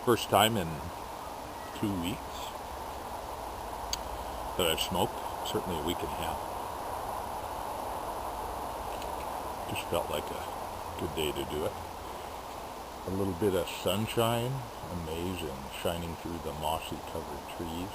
First time in 2 weeks that I've smoked, certainly a week and a half. Just felt like a good day to do it. A little bit of sunshine, amazing, shining through the mossy covered trees.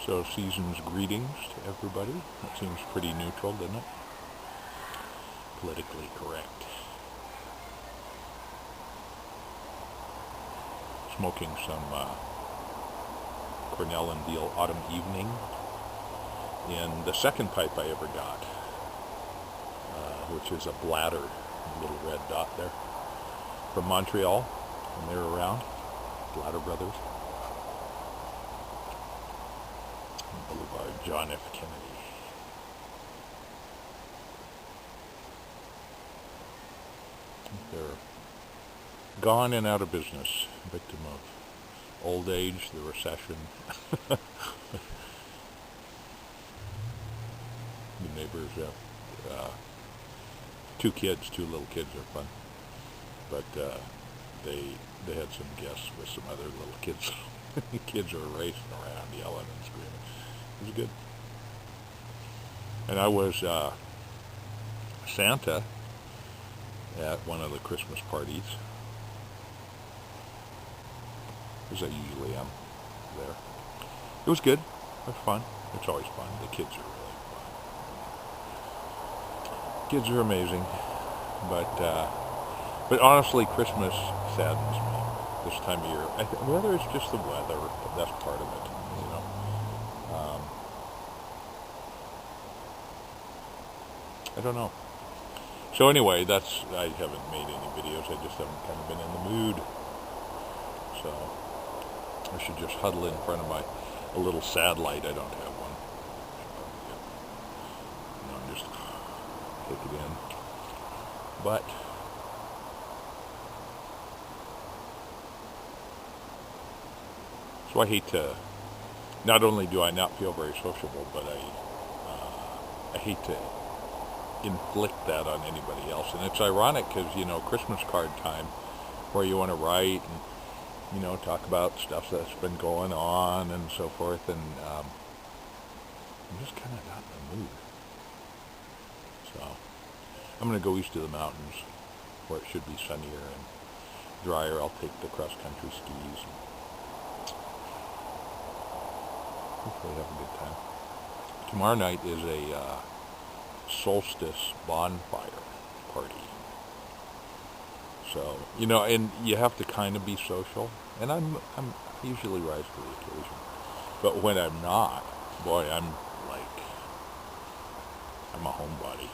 So season's greetings to everybody. That seems pretty neutral, doesn't it? Politically correct. Smoking some Cornell and Diehl Autumn Evening in the second pipe I ever got, which is a Blatter, a little red dot there, from Montreal, when they were around, Blatter Brothers. Boulevard, John F. Kennedy. They're gone and out of business, victim of old age, the recession. The neighbors have two little kids are fun, but they had some guests with some other little kids. The kids were racing around, yelling and screaming. It was good. And I was Santa at one of the Christmas parties, as I usually am there. It was good. It was fun. It's always fun. The kids are really fun. Kids are amazing. But honestly, Christmas saddens me this time of year. Whether it's just the weather, that's part of it, you know. I don't know. So anyway, I haven't made any videos. I just haven't kind of been in the mood. So I should just huddle in front of a little sad light. I don't have one. Just take it in. But so I hate to. Not only do I not feel very sociable, but I hate to inflict that on anybody else. And it's ironic because, Christmas card time, where you want to write and, talk about stuff that's been going on and so forth, and I'm just kind of not in the mood. So I'm going to go east of the mountains where it should be sunnier and drier. I'll take the cross-country skis and hopefully have a good time. Tomorrow night is a solstice bonfire party. So, and you have to kind of be social. And I'm usually rise to the occasion. But when I'm not, boy, I'm a homebody.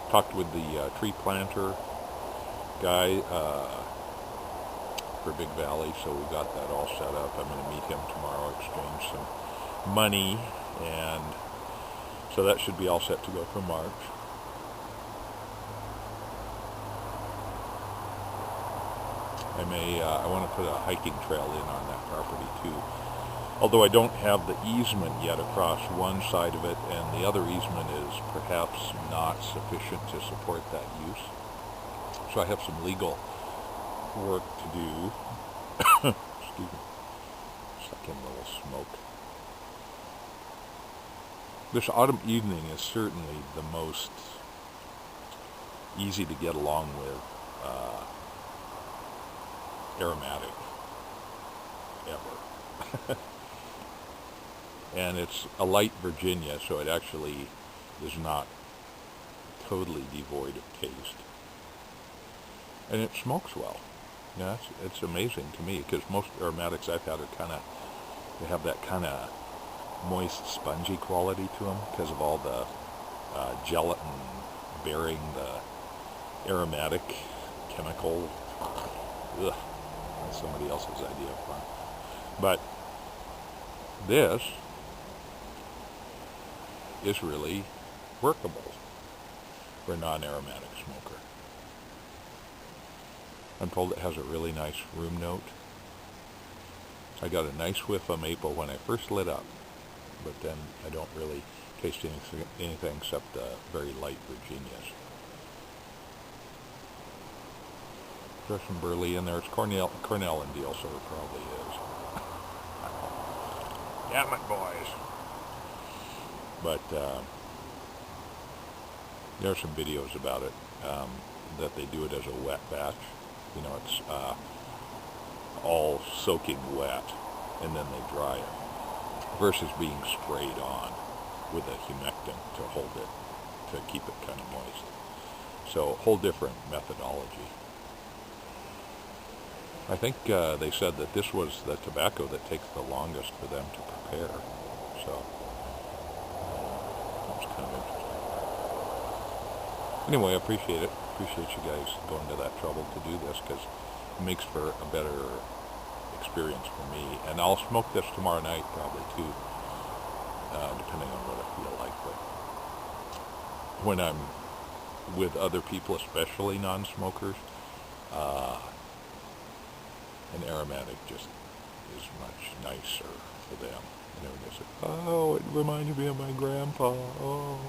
Talked with the tree planter guy for Big Valley, so we got that all set up. I'm going to meet him tomorrow, exchange some money, and so that should be all set to go for March. I want to put a hiking trail in on that property too. Although I don't have the easement yet across one side of it, and the other easement is perhaps not sufficient to support that use. So I have some legal work to do. Excuse me. Suck in a little smoke. This autumn evening is certainly the most easy to get along with aromatic ever. And it's a light Virginia, so it actually is not totally devoid of taste. And it smokes well. Yeah, it's amazing to me, because most aromatics I've had are they have that kind of moist, spongy quality to them because of all the gelatin bearing the aromatic chemical. Ugh, that's somebody else's idea of fun. But this is really workable for a non-aromatic smoker. I'm told it has a really nice room note. I got a nice whiff of maple when I first lit up. but then I don't really taste anything except very light Virginias. There's some Burley in there. It's Cornell and Diehl, so it probably is. Damn it, boys. But there are some videos about it, that they do it as a wet batch. You know, it's all soaking wet, and then they dry it, versus being sprayed on with a humectant to hold it, to keep it kind of moist. So, whole different methodology. I think they said that this was the tobacco that takes the longest for them to prepare. So, that was kind of interesting. Anyway, I appreciate it. Appreciate you guys going to that trouble to do this, because it makes for a better experience for me. And I'll smoke this tomorrow night probably too, depending on what I feel like. But when I'm with other people, especially non-smokers, an aromatic just is much nicer for them. You know, they say, "Oh, it reminds me of my grandpa. Oh,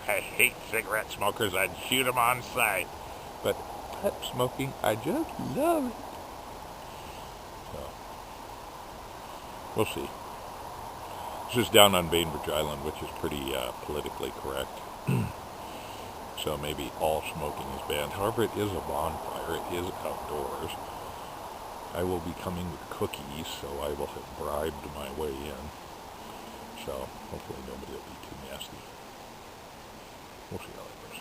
I hate cigarette smokers. I'd shoot them on sight. But pipe smoking, I just love it." So, we'll see. This is down on Bainbridge Island, which is pretty politically correct. So maybe all smoking is banned. However, it is a bonfire. It is outdoors. I will be coming with cookies, so I will have bribed my way in. So hopefully nobody will be too nasty. We'll see how that goes.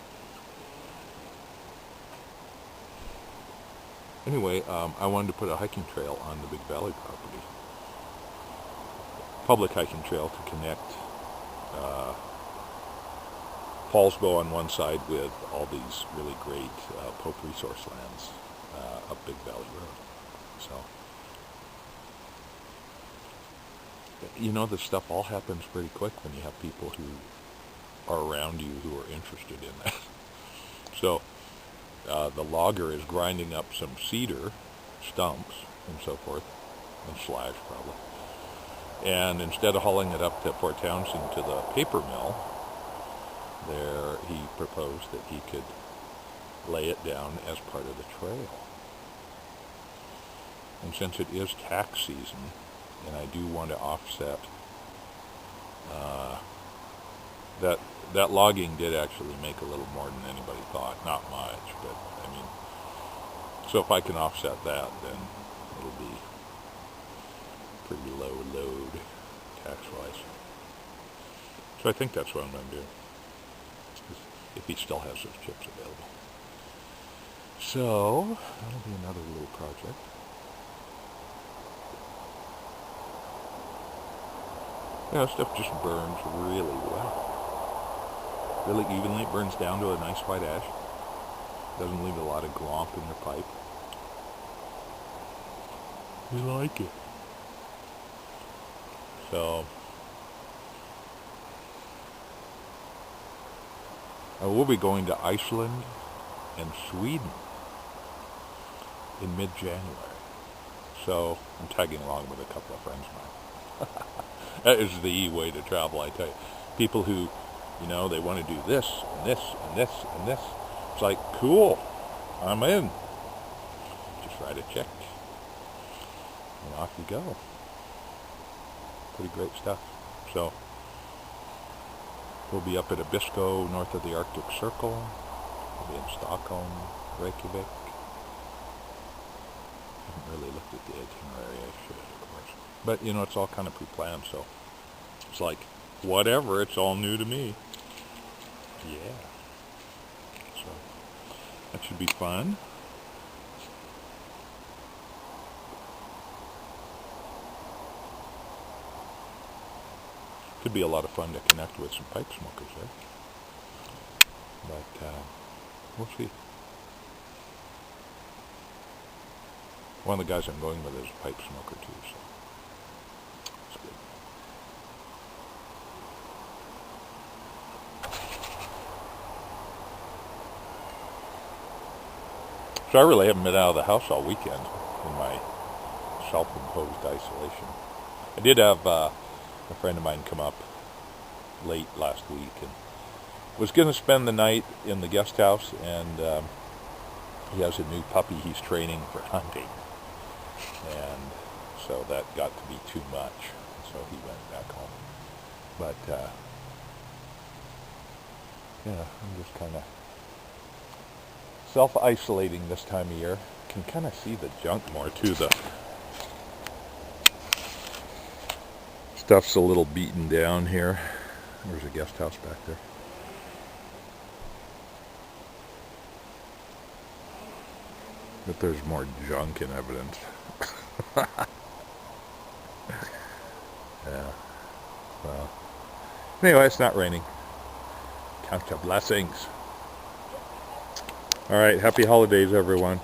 Anyway, I wanted to put a hiking trail on the Big Valley property. Public hiking trail to connect Paulsbo on one side with all these really great Pope resource lands up Big Valley Road. So, you know, this stuff all happens pretty quick when you have people who are around you who are interested in that. So, the logger is grinding up some cedar stumps and so forth, and slash probably. And instead of hauling it up to Fort Townsend to the paper mill, there he proposed that he could lay it down as part of the trail. And since it is tax season, and I do want to offset, that logging did actually make a little more than anybody thought. Not much, but I mean, so if I can offset that, then it'll be pretty low load tax-wise. So I think that's what I'm going to do, if he still has those chips available. So that'll be another little project. Yeah, stuff just burns really well. Really evenly. It burns down to a nice white ash. Doesn't leave a lot of glomp in your pipe. We like it. So, I will be going to Iceland and Sweden in mid-January. So, I'm tagging along with a couple of friends of mine. That is the way to travel, I tell you. People who, you know, they want to do this, and this, and this, and this. It's like, cool, I'm in. Just write a check, and off you go. Pretty great stuff. So, we'll be up at Abisko, north of the Arctic Circle. We'll be in Stockholm, Reykjavik. I haven't really looked at the itinerary, I should, of course. But, you know, it's all kind of pre-planned, so it's like, whatever, it's all new to me. Yeah. So, that should be fun. Could be a lot of fun to connect with some pipe smokers there. But, we'll see. One of the guys I'm going with is a pipe smoker too, so it's good. So I really haven't been out of the house all weekend in my self-imposed isolation. I did have a friend of mine come up late last week and was going to spend the night in the guest house, and he has a new puppy he's training for hunting, and so that got to be too much, so he went back home. But yeah, I'm just kind of self-isolating this time of year. Can kind of see the junk more too. The stuff's a little beaten down here. There's a guest house back there. But there's more junk in evidence. Yeah. Well. Anyway, it's not raining. Count your blessings. All right. Happy holidays, everyone.